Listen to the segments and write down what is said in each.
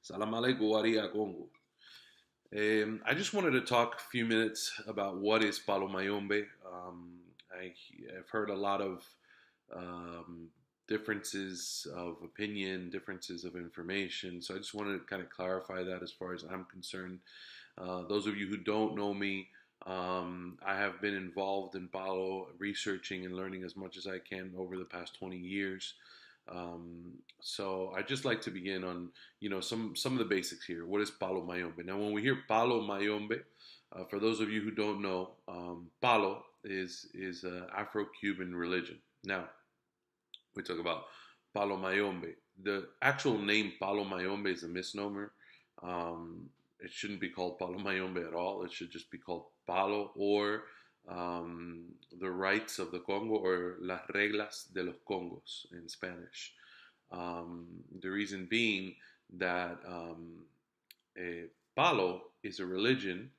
Salam alaikum waria Congo. I just wanted to talk a few minutes about what is Palo Mayombe. I've heard a lot of um, differences of opinion, differences of information. So I just wanted to kind of clarify that as far as I'm concerned. Those of you who don't know me, I have been involved in Palo, researching and learning as much as I can over the past 20 years. So I just like to begin on some of the basics here. What is Palo Mayombe? Now, when we hear Palo Mayombe, for those of you who don't know, Palo is Afro-Cuban religion. Now, we talk about Palo Mayombe. The actual name Palo Mayombe is a misnomer. It shouldn't be called Palo Mayombe at all. It should just be called Palo or the rights of the Congo or las reglas de los Congos in Spanish. The reason being that Palo is a religion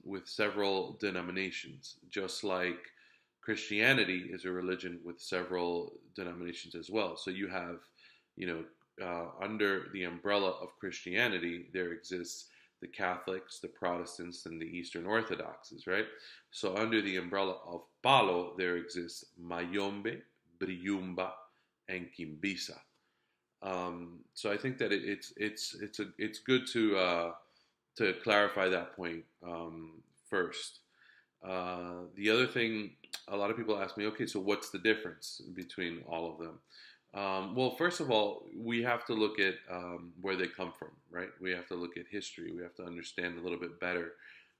with several denominations, just like Christianity is a religion with several denominations as well. So you have, under the umbrella of Christianity, there exists the Catholics, the Protestants, and the Eastern Orthodoxes, right? So under the umbrella of Palo, there exists Mayombe, Briumba, and Kimbisa. So I think that it's good to clarify that point first. The other thing, a lot of people ask me, okay, so what's the difference between all of them? Well, first of all, we have to look at where they come from, right? We have to look at history. We have to understand a little bit better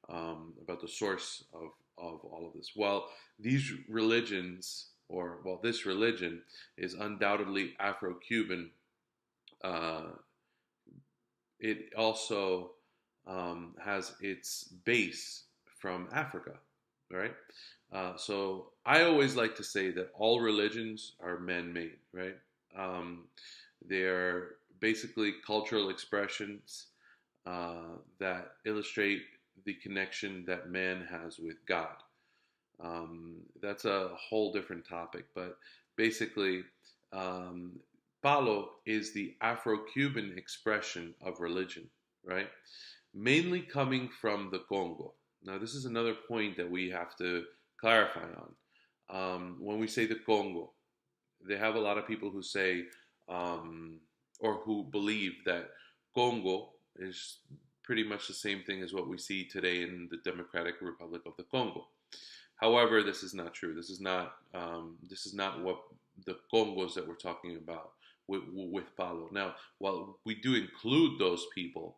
about the source of all of this. Well, these religions, this religion is undoubtedly Afro-Cuban. Uh, it also has its base from Africa, right? So I always like to say that all religions are man-made, right? Um, they're basically cultural expressions that illustrate the connection that man has with God. That's a whole different topic, but basically, um, Palo is the Afro-Cuban expression of religion, right? Mainly coming from the Congo. Now, this is another point that we have to clarify on. When we say the Congo, they have a lot of people who say or who believe that Congo is pretty much the same thing as what we see today in the Democratic Republic of the Congo. However, this is not true. This is not what the Congos that we're talking about with Palo. Now, while we do include those people,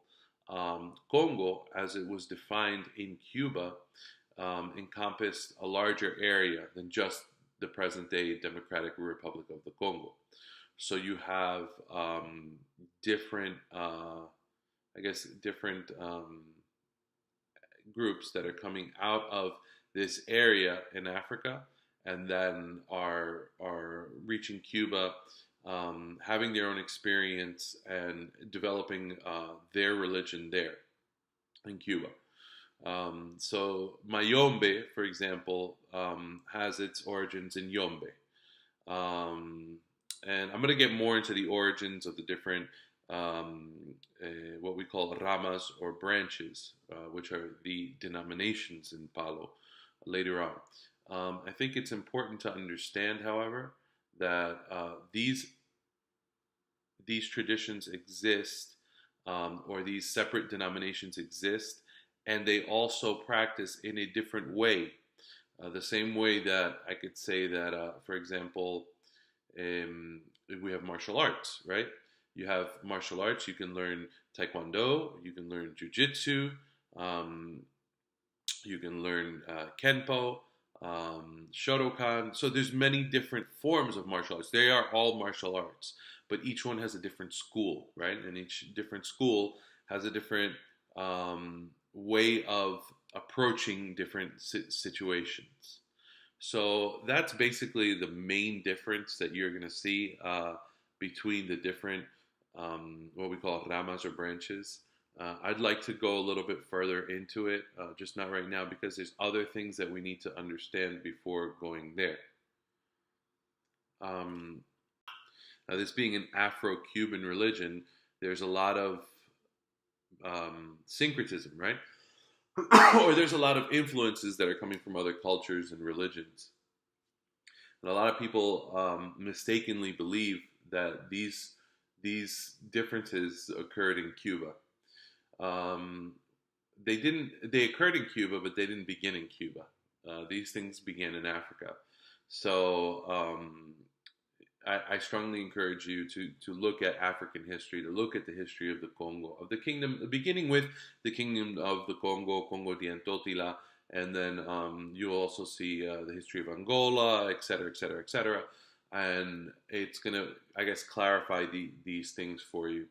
Congo, as it was defined in Cuba, encompassed a larger area than just the present day Democratic Republic of the Congo. So you have different, I guess, different groups that are coming out of this area in Africa and then are reaching Cuba, having their own experience and developing their religion there in Cuba. So Mayombe, for example, has its origins in Yombe. Um, and I'm going to get more into the origins of the different, um, what we call ramas or branches, which are the denominations in Palo later on. I think it's important to understand, however, that these traditions exist, or these separate denominations exist, and they also practice in a different way. The same way that I could say that, for example, we have martial arts, right? You have martial arts, you can learn Taekwondo, you can learn Jiu-Jitsu, um, you can learn Kenpo, Shotokan. So there's many different forms of martial arts. They are all martial arts, but each one has a different school, right? And each different school has a different way of approaching different situations. So that's basically the main difference that you're going to see between the different, what we call ramas or branches. I'd like to go a little bit further into it, just not right now, because there's other things that we need to understand before going there. Now, this being an Afro-Cuban religion, there's a lot of syncretism, right? Or there's a lot of influences that are coming from other cultures and religions. And a lot of people mistakenly believe that these differences occurred in Cuba. Um, they didn't. They occurred in Cuba, but they didn't begin in Cuba. These things began in Africa. So I strongly encourage you to look at African history, to look at the history of the Congo, of the kingdom, beginning with the kingdom of the Congo, Congo Diantotila, and then you'll also see the history of Angola, et cetera, et cetera, et cetera. And it's going to, I guess, clarify these things for you.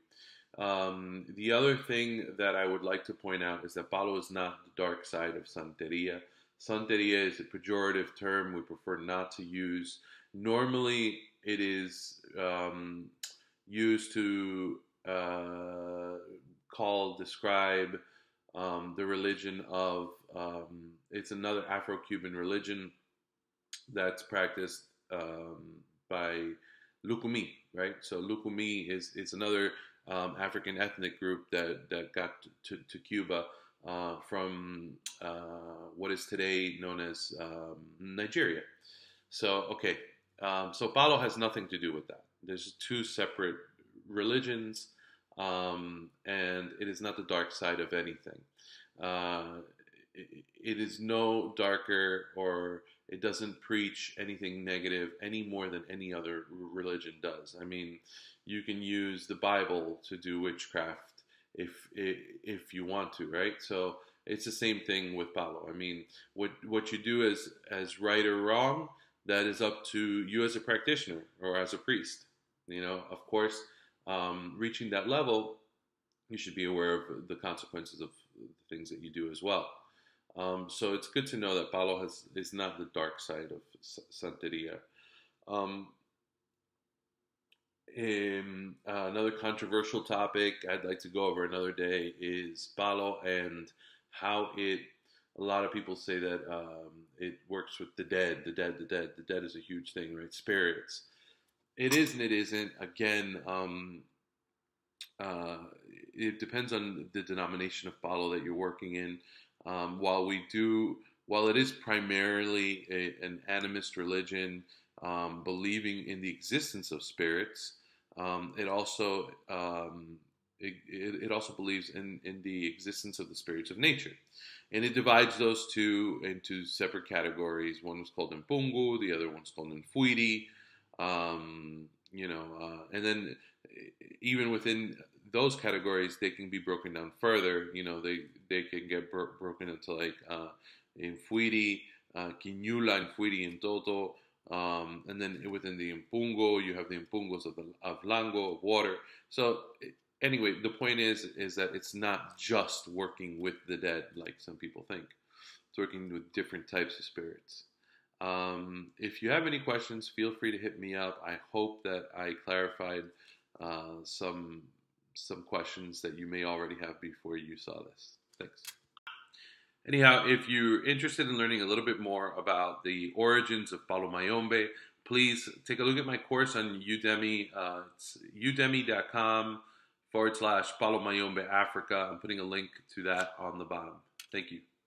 The other thing that I would like to point out is that Palo is not the dark side of Santeria. Santeria is a pejorative term we prefer not to use. Normally, it is used to describe the religion of, it's another Afro-Cuban religion that's practiced by Lukumi, right? So Lukumi is another African ethnic group that got to Cuba from what is today known as Nigeria. So, okay, so Palo has nothing to do with that. There's two separate religions, and it is not the dark side of anything. Uh, it is no darker, or it doesn't preach anything negative any more than any other religion does. I mean, you can use the Bible to do witchcraft if you want to, right? So it's the same thing with Palo. I mean, what you do as right or wrong, that is up to you as a practitioner or as a priest. You know, of course, reaching that level, you should be aware of the consequences of the things that you do as well. So it's good to know that Palo is not the dark side of Santeria. Um, Another controversial topic I'd like to go over another day is Palo and how it. A lot of people say that it works with the dead. The dead, the dead, the dead is a huge thing, right? Spirits. It is and it isn't. Again, uh, it depends on the denomination of Palo that you're working in. While it is primarily an animist religion, believing in the existence of spirits, it also it also believes in the existence of the spirits of nature, and it divides those two into separate categories. One is called Mpungu, the other one's called Mfwidi. And then even within those categories, they can be broken down further. You know, they can get broken into like Mfwidi, Kinyula, Mfwidi, and Toto. And then within the Mpungo, you have the Mpungos of Lango, of water. So anyway, the point is that it's not just working with the dead like some people think. It's working with different types of spirits. If you have any questions, feel free to hit me up. I hope that I clarified some questions that you may already have before you saw this. Thanks. Anyhow, if you're interested in learning a little bit more about the origins of Palo Mayombe, please take a look at my course on Udemy. It's udemy.com/Palo Mayombe Africa. I'm putting a link to that on the bottom. Thank you.